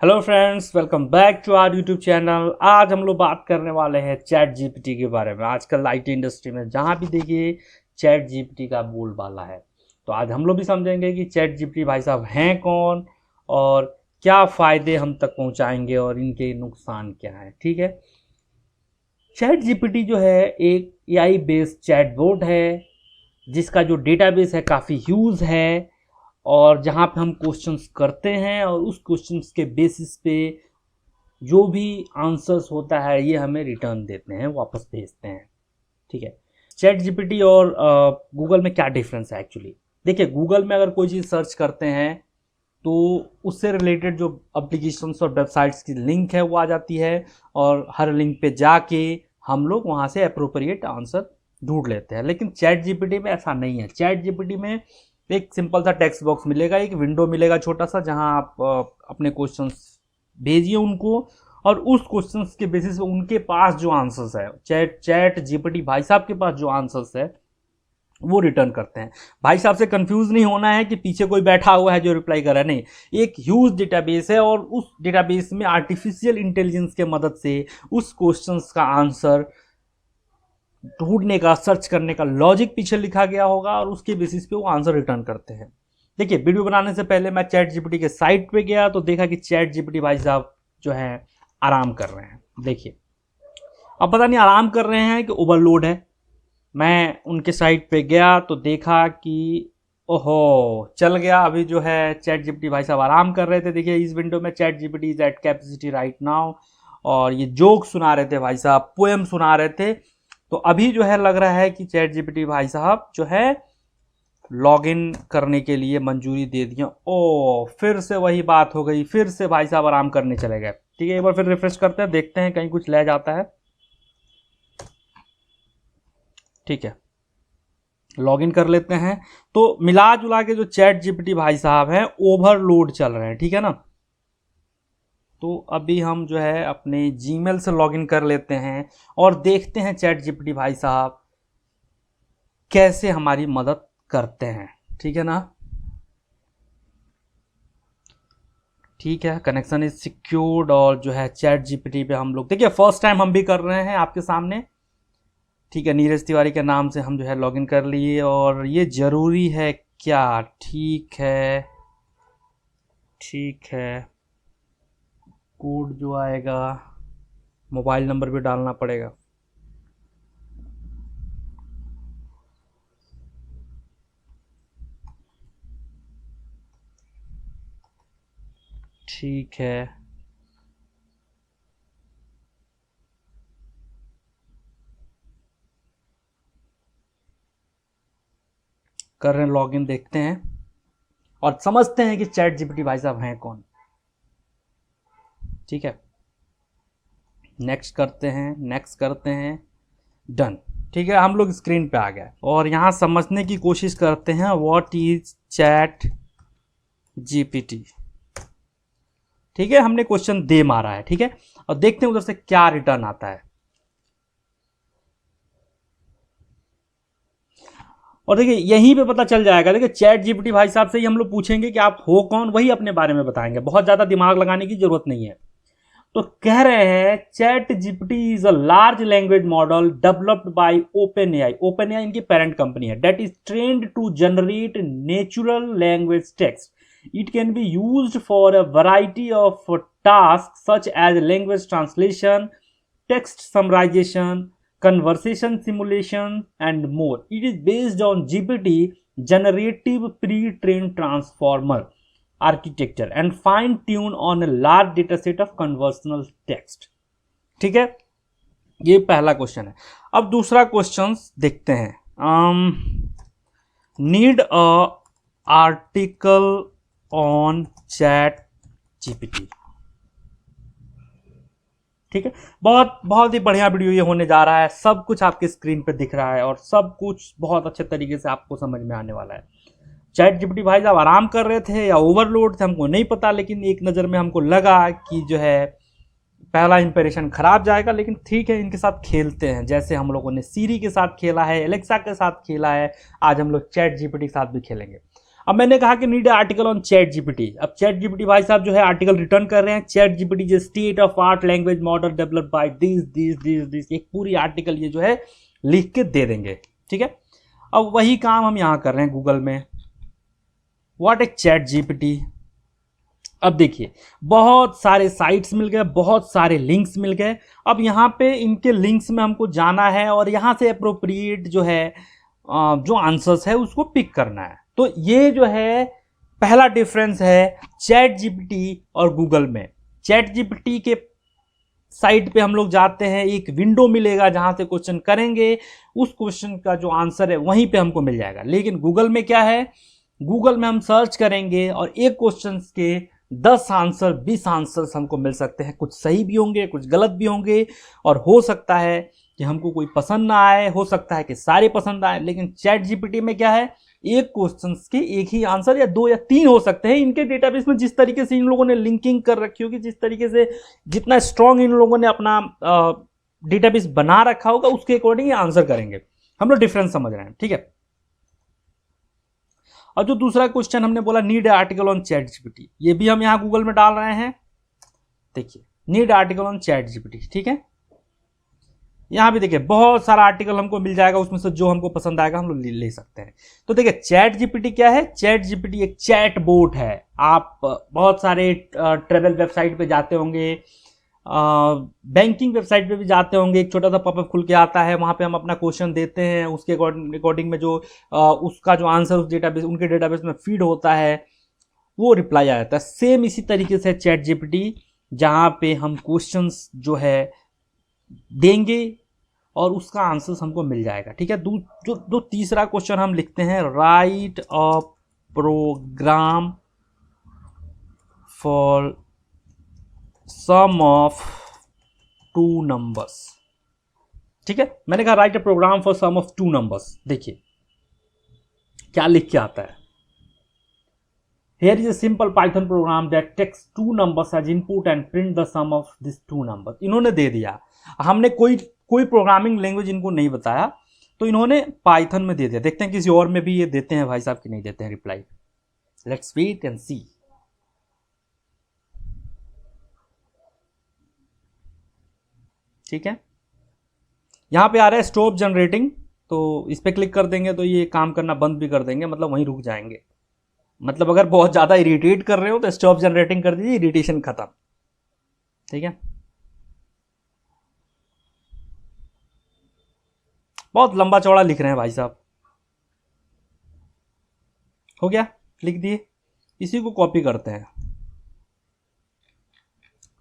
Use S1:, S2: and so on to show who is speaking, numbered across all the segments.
S1: Hello friends, welcome back to our YouTube channel. आज हम लोग बात करने वाले हैं चैट जीपीटी के बारे में। आजकल आईटी इंडस्ट्री में जहाँ भी देखिए चैट जीपीटी का बोलबाला है। तो आज हम लोग भी समझेंगे कि चैट जीपीटी भाई साहब हैं कौन और क्या फ़ायदे हम तक पहुँचाएंगे और इनके नुकसान क्या हैं। ठीक है, चैट जीपीटी जो है एक एआई बेस्ड चैटबॉट है जिसका जो डेटाबेस है काफ़ी ह्यूज है और जहाँ पे हम क्वेश्चंस करते हैं और उस क्वेश्चंस के बेसिस पे जो भी आंसर्स होता है ये हमें रिटर्न देते हैं, वापस भेजते हैं। ठीक है, चैट जीपीटी और गूगल में क्या डिफरेंस है एक्चुअली। देखिए, गूगल में अगर कोई चीज़ सर्च करते हैं तो उससे रिलेटेड जो एप्लीकेशंस और वेबसाइट्स की लिंक है वो आ जाती है और हर लिंक पे जाके हम लोग वहाँ से अप्रोप्रिएट आंसर ढूंढ लेते हैं। लेकिन चैट जीपीटी में ऐसा नहीं है। चैट जीपीटी में एक सिंपल सा टेक्स्ट बॉक्स मिलेगा, एक विंडो मिलेगा छोटा सा, जहां आप अपने क्वेश्चंस भेजिए उनको और उस क्वेश्चंस के बेसिस पे उनके पास जो आंसर्स है, चैट जीपीटी भाई साहब के पास जो आंसर्स है वो रिटर्न करते हैं। भाई साहब से कंफ्यूज नहीं होना है कि पीछे कोई बैठा हुआ है जो रिप्लाई कर रहा है, नहीं। एक ह्यूज डेटाबेस है और उस डेटाबेस में आर्टिफिशियल इंटेलिजेंस के मदद से उस क्वेश्चंस का आंसर ढूंढने का, सर्च करने का लॉजिक पीछे लिखा गया होगा और उसके बेसिस पे वो आंसर रिटर्न करते हैं। देखिए, वीडियो बनाने से पहले मैं चैट जीपीटी के साइट पे गया तो देखा कि चैट जीपीटी भाई साहब जो है आराम कर रहे हैं। देखिए, अब पता नहीं आराम कर रहे हैं कि ओवरलोड है। मैं उनके साइट पे गया तो देखा कि ओहो, चल गया। अभी जो है चैट जीपीटी भाई साहब आराम कर रहे थे। देखिए, इस विंडो में ChatGPT is at capacity right now और ये जोक सुना रहे थे भाई साहब, पोएम सुना रहे थे। तो अभी जो है लग रहा है कि चैट जीपीटी भाई साहब जो है लॉगिन करने के लिए मंजूरी दे दिया। ओ, फिर से वही बात हो गई, फिर से भाई साहब आराम करने चले गए। ठीक है, एक बार फिर रिफ्रेश करते हैं, देखते हैं कहीं कुछ ले जाता है। ठीक है, लॉगिन कर लेते हैं। तो मिला जुला के जो चैट जीपीटी भाई साहब हैं ओवरलोड चल रहे हैं। ठीक है ना, तो अभी हम जो है अपने जीमेल से लॉगिन कर लेते हैं और देखते हैं चैट जीपीटी भाई साहब कैसे हमारी मदद करते हैं। ठीक है ना, ठीक है, कनेक्शन इज सिक्योर्ड और जो है चैट जीपीटी पे हम लोग देखिए फर्स्ट टाइम हम भी कर रहे हैं आपके सामने। ठीक है, नीरज तिवारी के नाम से हम जो है लॉगिन कर लिए और ये ज़रूरी है क्या? ठीक है, ठीक है, कोड जो आएगा मोबाइल नंबर भी डालना पड़ेगा। ठीक है, कर रहे हैं लॉगिन, देखते हैं और समझते हैं कि चैट जीपीटी भाई साहब हैं कौन। ठीक है, नेक्स्ट करते हैं, नेक्स्ट करते हैं, डन। ठीक है, हम लोग स्क्रीन पे आ गए और यहाँ समझने की कोशिश करते हैं व्हाट इज चैट जीपीटी। ठीक है, हमने क्वेश्चन दे मारा है। ठीक है, और देखते हैं उधर से क्या रिटर्न आता है। और देखिए यहीं पे पता चल जाएगा। देखिए, चैट जीपीटी भाई साहब से ही हम लोग पूछेंगे कि आप हो कौन, वही अपने बारे में बताएंगे। बहुत ज़्यादा दिमाग लगाने की जरूरत नहीं है। तो कह रहे हैं ChatGPT is a large language model developed by OpenAI. OpenAI इनकी पेरेंट कंपनी है। That is trained to generate natural language text. It can be used for a variety of task such as language translation, text summarization, conversation simulation, and more. It is based on GPT generative pre-trained transformer architecture and fine-tuned on a large dataset of conversational text. ठीक है, ये पहला question है। अब दूसरा question देखते हैं। Need a article on chat GPT. ठीक है, बहुत बहुत ही बढ़िया वीडियो ये होने जा रहा है। सब कुछ आपके स्क्रीन पे दिख रहा है और सब कुछ बहुत अच्छे तरीके से आपको समझ में आने वाला है। चैट जीपीटी भाई साहब आराम कर रहे थे या ओवरलोड थे हमको नहीं पता, लेकिन एक नज़र में हमको लगा कि जो है पहला इंप्रेशन खराब जाएगा। लेकिन ठीक है, इनके साथ खेलते हैं। जैसे हम लोगों ने सीरी के साथ खेला है, एलेक्सा के साथ खेला है, आज हम लोग चैट जीपीटी के साथ भी खेलेंगे। अब मैंने कहा कि need article on chat GPT. अब चैट जीपीटी भाई साहब जो है आर्टिकल रिटर्न कर रहे हैं, चैट जीपीटी जो state of art language model developed by this, एक पूरी आर्टिकल ये जो है लिख के दे देंगे, ठीक है। अब वही काम हम यहां कर रहे हैं गूगल में। What a chat GPT. अब देखिए बहुत सारे साइट्स मिल गए, बहुत सारे लिंक्स मिल गए। अब यहाँ पे इनके लिंक्स में हमको जाना है और यहाँ से अप्रोप्रिएट जो है जो आंसर्स है उसको पिक करना है। तो ये जो है पहला डिफरेंस है चैट जीपीटी और गूगल में। चैट जीपीटी के साइट पे हम लोग जाते हैं, एक विंडो मिलेगा जहां से क्वेश्चन करेंगे, उस क्वेश्चन का जो आंसर है वहीं पे हमको मिल जाएगा। लेकिन गूगल में क्या है, गूगल में हम सर्च करेंगे और एक क्वेश्चन के 10 आंसर 20 आंसर्स हमको मिल सकते हैं। कुछ सही भी होंगे, कुछ गलत भी होंगे, और हो सकता है कि हमको कोई पसंद ना आए, हो सकता है कि सारे पसंद आए। लेकिन चैट जीपीटी में क्या है, एक क्वेश्चन के एक ही आंसर या 2 या 3 हो सकते हैं। इनके डेटाबेस में जिस तरीके से इन लोगों ने लिंकिंग कर रखी होगी, जिस तरीके से जितना स्ट्रांग इन लोगों ने अपना डेटाबेस बना रखा होगा, उसके अकॉर्डिंग ये आंसर करेंगे। हम लोग डिफरेंस समझ रहे हैं, ठीक है। और जो दूसरा क्वेश्चन हमने बोला need article on chat GPT, ये भी हम यहां गूगल में डाल रहे हैं। देखिए need article on chat GPT, ठीक है। यहां भी देखिए बहुत सारा आर्टिकल हमको मिल जाएगा, उसमें से जो हमको पसंद आएगा हम लोग ले सकते हैं। तो देखिए चैट जीपीटी क्या है, चैट जीपीटी एक चैट बोट है। आप बहुत सारे ट्रेवल वेबसाइट पे जाते होंगे, बैंकिंग वेबसाइट पे भी जाते होंगे, एक छोटा सा पॉपअप खुल के आता है, वहां पे हम अपना क्वेश्चन देते हैं, उसके अकॉर्डिंग में जो उसका जो आंसर उस डेटाबेस उनके डेटाबेस में फीड होता है वो रिप्लाई आ जाता है। सेम इसी तरीके से चैट जीपीटी, जहां पे हम क्वेश्चंस जो है देंगे और उसका आंसर हमको मिल जाएगा, ठीक है। जो तीसरा क्वेश्चन हम लिखते हैं, write a program for sum of 2 numbers, ठीक है। मैंने कहा write a program for sum of 2 numbers. देखिए क्या लिख के आता है, here is a simple python program that takes 2 numbers as input and print the sum of these 2 numbers। इन्होंने दे दिया, हमने कोई प्रोग्रामिंग लैंग्वेज इनको नहीं बताया, तो इन्होंने पाइथन में दे दिया। देखते हैं किसी और में भी ये देते हैं भाई साहब कि नहीं देते हैं रिप्लाई। लेट्स वेट एंड सी। ठीक है, यहां पे आ रहा है स्टॉप जनरेटिंग, तो इस पर क्लिक कर देंगे तो ये काम करना बंद भी कर देंगे, मतलब वहीं रुक जाएंगे। मतलब अगर बहुत ज़्यादा इरिटेट कर रहे हो तो स्टॉप जनरेटिंग कर दीजिए, इरिटेशन खत्म, ठीक है। बहुत लंबा चौड़ा लिख रहे हैं भाई साहब। हो गया, लिख दिए। इसी को कॉपी करते हैं।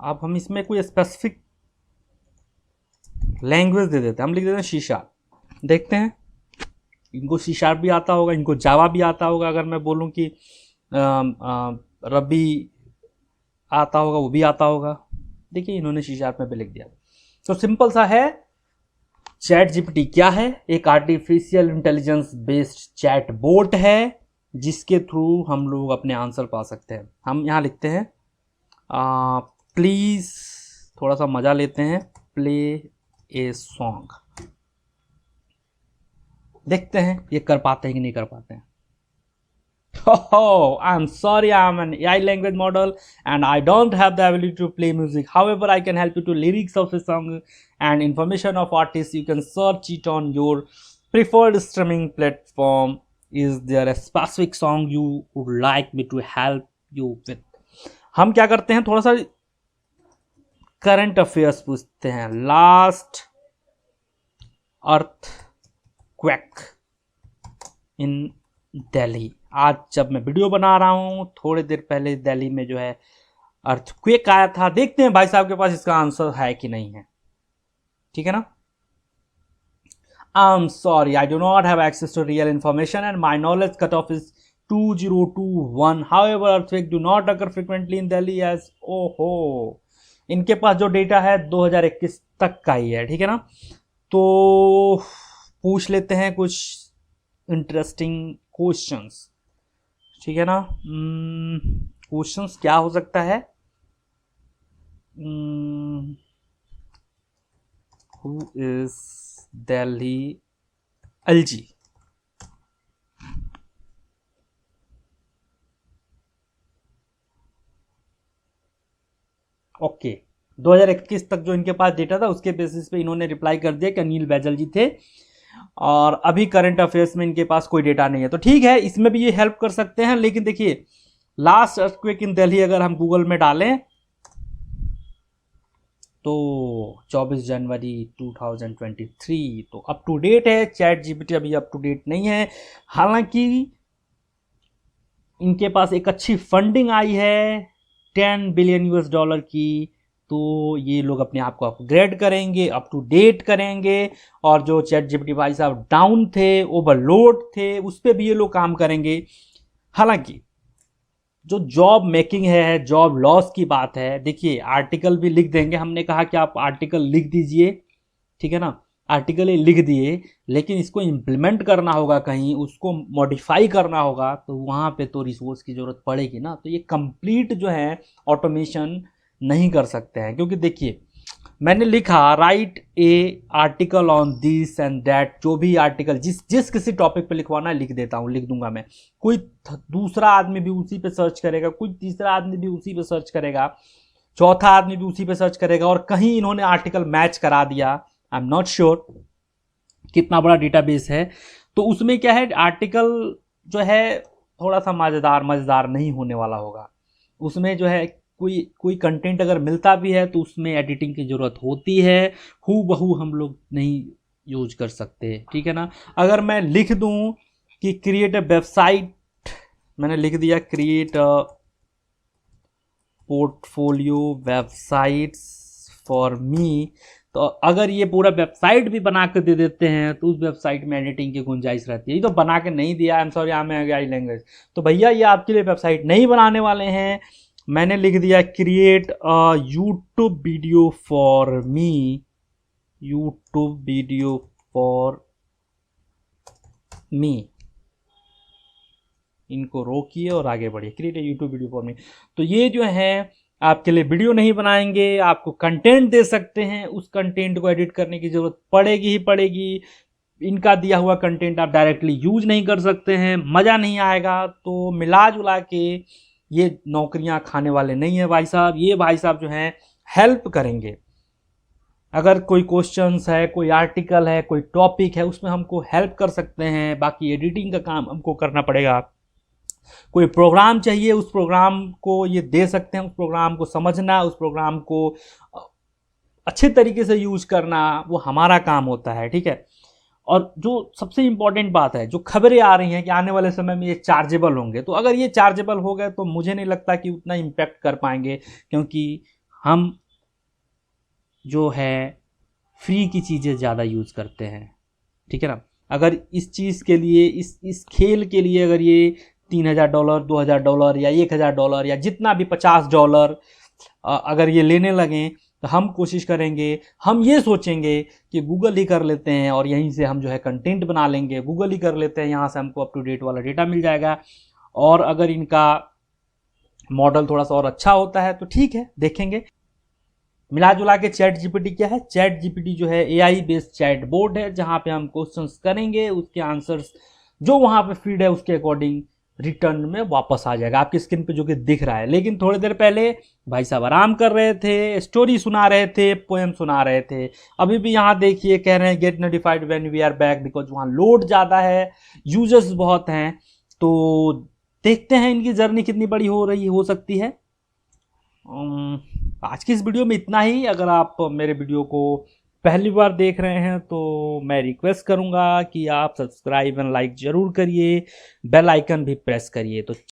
S1: अब हम इसमें कोई स्पेसिफिक लैंग्वेज दे देते हैं, हम लिख देते हैं सी शार्प। देखते हैं, इनको सी शार्प भी आता होगा, इनको जावा भी आता होगा। अगर मैं बोलूं कि रबी आता होगा, वो भी आता होगा। देखिए इन्होंने सी शार्प में भी लिख दिया। तो सिंपल सा है, चैट जीपीटी क्या है, एक artificial intelligence based chat bot है, जिसके थ्रू हम लोग अपने आंसर पा सकते हैं। हम यहाँ लिखते हैं प्लीज, थोड़ा सा मजा लेते हैं, प्ले ए सॉन्ग। देखते हैं ये कर पाते हैं कि नहीं कर पाते हैं। Oh, I'm sorry, I'm an AI language model and I don't have the ability to play music. However, I can help you to lyrics of a song and information of artists. You can search it on your preferred streaming platform. Is there a specific song you would like me to help you with? हम क्या करते हैं, थोड़ा सा current affairs पूछते हैं। Last अर्थ quake इन दिल्ली। आज जब मैं वीडियो बना रहा हूं, थोड़ी देर पहले दिल्ली में जो है अर्थक्वेक आया था। देखते हैं भाई साहब के पास इसका आंसर है कि नहीं है, ठीक है ना। I am sorry, I do not have access to real information and my knowledge cut off is 2021। However earthquake do not occur frequently in Delhi as, ओहो, इनके पास जो डेटा है 2021 तक का ही है, ठीक है ना। तो पूछ लेते हैं कुछ इंटरेस्टिंग क्वेश्चंस, ठीक है ना। क्वेश्चंस क्या हो सकता है, who is Delhi LG. Okay 2021 तक जो इनके पास डेटा था उसके बेसिस पे इन्होंने रिप्लाई कर दिया कि अनिल बैजल जी थे, और अभी करंट अफेयर्स में इनके पास कोई डेटा नहीं है। तो ठीक है, इसमें भी ये हेल्प कर सकते हैं। लेकिन देखिए लास्ट अर्थक्वेक इन दिल्ली अगर हम गूगल में डालें तो 24 जनवरी 2023 तो अप टू डेट है। चैट जीपीटी अभी अप टू डेट नहीं है, हालांकि इनके पास एक अच्छी फंडिंग आई है 10 बिलियन यूएस डॉलर की। तो ये लोग अपने आप को अपग्रेड करेंगे, अप टू डेट करेंगे, और जो चैट जीपीटी भाई साहब डाउन थे, ओवरलोड थे, उस पर भी ये लोग काम करेंगे। हालांकि जो जॉब मेकिंग है, जॉब लॉस की बात है, देखिए आर्टिकल भी लिख देंगे, हमने कहा कि आप आर्टिकल लिख दीजिए, ठीक है ना, आर्टिकल ये लिख दिए, लेकिन इसको इम्प्लीमेंट करना होगा, कहीं उसको मॉडिफाई करना होगा, तो वहाँ पे तो रिसोर्स की ज़रूरत पड़ेगी ना। तो ये कंप्लीट जो है ऑटोमेशन नहीं कर सकते हैं, क्योंकि देखिए मैंने लिखा right A article on this and that, जो भी आर्टिकल जिस किसी टॉपिक पे लिखवाना है लिख देता हूँ, लिख दूंगा मैं। कोई दूसरा आदमी भी उसी पे सर्च करेगा, कोई तीसरा आदमी भी उसी पे सर्च करेगा, चौथा आदमी भी उसी पे सर्च करेगा, और कहीं इन्होंने आर्टिकल मैच करा दिया। आई एम नॉट श्योर कितना बड़ा डेटाबेस है। तो उसमें क्या है, आर्टिकल जो है थोड़ा सा मज़ेदार नहीं होने वाला होगा। उसमें जो है कोई कंटेंट अगर मिलता भी है तो उसमें एडिटिंग की ज़रूरत होती है, हूबहू हम लोग नहीं यूज कर सकते, ठीक है ना। अगर मैं लिख दूं कि क्रिएट अ वेबसाइट, मैंने लिख दिया create a portfolio websites for me, तो अगर ये पूरा वेबसाइट भी बना के दे देते हैं तो उस वेबसाइट में एडिटिंग की गुंजाइश रहती है। ये तो बना के नहीं दिया, आई am sorry, I am I language, तो भैया ये आपके लिए वेबसाइट नहीं बनाने वाले हैं। मैंने लिख दिया create a YouTube video for me, YouTube video for me, इनको रोकिए और आगे बढ़िए, create a YouTube video for me. तो ये जो है आपके लिए वीडियो नहीं बनाएंगे, आपको कंटेंट दे सकते हैं, उस कंटेंट को एडिट करने की जरूरत पड़ेगी ही पड़ेगी। इनका दिया हुआ कंटेंट आप डायरेक्टली यूज नहीं कर सकते हैं, मज़ा नहीं आएगा। तो मिला जुला के ये नौकरियां खाने वाले नहीं है भाई साहब। ये भाई साहब जो हैं हेल्प करेंगे, अगर कोई क्वेश्चंस है, कोई आर्टिकल है, कोई टॉपिक है, उसमें हमको हेल्प कर सकते हैं। बाकी एडिटिंग का काम हमको करना पड़ेगा। कोई प्रोग्राम चाहिए, उस प्रोग्राम को ये दे सकते हैं, उस प्रोग्राम को समझना, उस प्रोग्राम को अच्छे तरीके से यूज करना, वो हमारा काम होता है, ठीक है। और जो सबसे इम्पॉर्टेंट बात है, जो खबरें आ रही हैं कि आने वाले समय में ये चार्जेबल होंगे, तो अगर ये चार्जेबल हो गए तो मुझे नहीं लगता कि उतना इम्पैक्ट कर पाएंगे, क्योंकि हम जो है फ्री की चीज़ें ज़्यादा यूज़ करते हैं, ठीक है ना। अगर इस चीज़ के लिए, इस खेल के लिए अगर ये $3000, $2000 या $1000 या जितना भी $50 अगर ये लेने लगें, तो हम कोशिश करेंगे, हम ये सोचेंगे कि गूगल ही कर लेते हैं और यहीं से हम जो है कंटेंट बना लेंगे, गूगल ही कर लेते हैं, यहाँ से हमको अप टू डेट वाला डेटा मिल जाएगा। और अगर इनका मॉडल थोड़ा सा और अच्छा होता है तो ठीक है, देखेंगे। मिला जुला के चैट जीपीटी क्या है, चैट जीपीटी जो है एआई बेस्ड चैट बोर्ड है, जहाँ पे हम क्वेश्चंस करेंगे, उसके आंसर्स जो वहाँ पे फीड है उसके अकॉर्डिंग रिटर्न में वापस आ जाएगा आपकी स्क्रीन पे, जो कि दिख रहा है। लेकिन थोड़ी देर पहले भाई साहब आराम कर रहे थे, स्टोरी सुना रहे थे, पोएम सुना रहे थे। अभी भी यहाँ देखिए कह रहे हैं get notified when we are back, because वहाँ लोड ज़्यादा है, यूजर्स बहुत हैं। तो देखते हैं इनकी जर्नी कितनी बड़ी हो सकती है। आज की इस वीडियो में इतना ही। अगर आप मेरे वीडियो को पहली बार देख रहे हैं तो मैं रिक्वेस्ट करूंगा कि आप सब्सक्राइब एंड लाइक ज़रूर करिए, बेल आइकन भी प्रेस करिए। तो